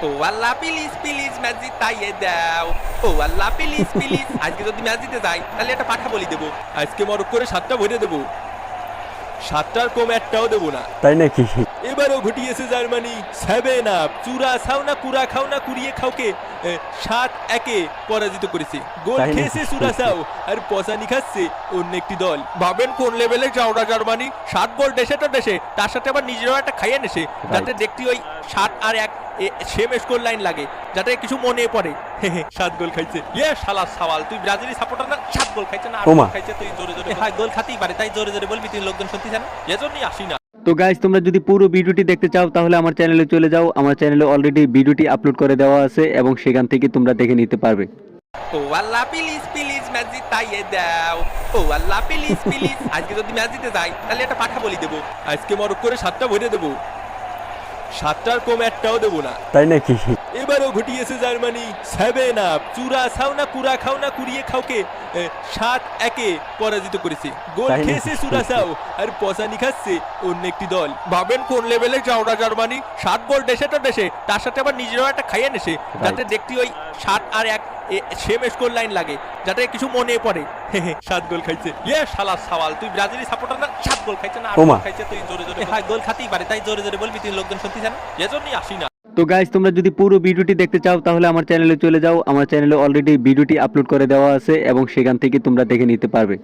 O Allah please please match জিতাইয়ে দাও। ও আল্লাহ প্লিজ প্লিজ আজকে যদি ম্যাচ জিতে যাই তাহলে একটা পাঠা বলি দেবো। আজকে মরক করে 7টা ভরে দেবো, 7টার কম একটাও দেবো না। তাই নাকি? এবারও ঘটিয়েছে জার্মানি 7 আপ। চূড়া খাও না কুড়া খাও না কুড়িয়ে খাওকে 7-1 পরাজিত করেছে। গোল তাই নাকি? খেয়েছে চূড়া খাও আর পচানি খাচ্ছে অন্য একটি দল। ভাবেন কোন লেভেলে যাওয়া জার্মানি, 7 গোল দেশে তো দেশে, তার সাথে আবার নিজেরাও একটা খাইয়ে নেছে, যাতে দেখতে ওই 7-1 সেম স্কোর লাইন লাগে, যাতে কিছু মনে পড়ে। 7 গোল খাইছে। শালা সওয়াল, তুই ব্রাজিলি সাপোর্টার না? 7 গোল খাইছে না 8 ওমা। গোল খাইছে? তুই জোরে জোরে হ্যাঁ গোল খাতেই পারে, তাই জোরে জোরে বলবি, তুই লোকজন শুনতে চান, এজন্যই আসি না। তো গাইস, তোমরা যদি পুরো ভিডিওটি দেখতে চাও তাহলে আমার চ্যানেলে চলে যাও। আমার চ্যানেলে অলরেডি ভিডিওটি আপলোড করে দেওয়া আছে এবং সেখান থেকে তোমরা দেখে নিতে পারবে। ও আল্লাহ প্লিজ প্লিজ ম্যাচ জিতাইয়ে দাও। ও আল্লাহ প্লিজ প্লিজ আজকে যদি ম্যাচ জিতে যাই তাহলে একটা পাঠা বলি দেবো। আজকে মরক করে 7টা ভরে দেবো, 7টার কম একটাও দেবো না। তাই নাকি? এবারও ঘটিয়েছে জার্মানি 7 আপ। চূড়া খাও না কুড়া খাও না কুড়িয়ে খাওকে 7-1 পরাজিত করেছে। গোল তাই নাকি? খেয়েছে চূড়া খাও আর পচানি খাচ্ছে অন্য একটি দল। ভাবেন কোন লেভেলে যাওয়া জার্মানি, 7 গোল দেশে তো দেশে, তার সাথে আবার নিজেরাও একটা খাইয়ে নেছে, যাতে দেখতে ওই 7-1 সেম স্কোর লাইন লাগে, যাতে কিছু মনে পড়ে। 7 গোল খাইছে। শালা সওয়াল, তুই ব্রাজিলি সাপোর্টার না? 7 গোল খাইছে না 8 ওমা। গোল খাইছে? তুই জোরে জোরে হ্যাঁ গোল খাতেই পারে, তাই জোরে জোরে বলবি, তুই লোকজন শুনতে চান, এজন্যই আসি না। তো গাইস, তোমরা যদি পুরো ভিডিওটি দেখতে চাও তাহলে আমার চ্যানেলে চলে যাও। আমার চ্যানেলে অলরেডি ভিডিওটি আপলোড করে দেওয়া আছে এবং সেখান থেকে তোমরা দেখে নিতে পারবে।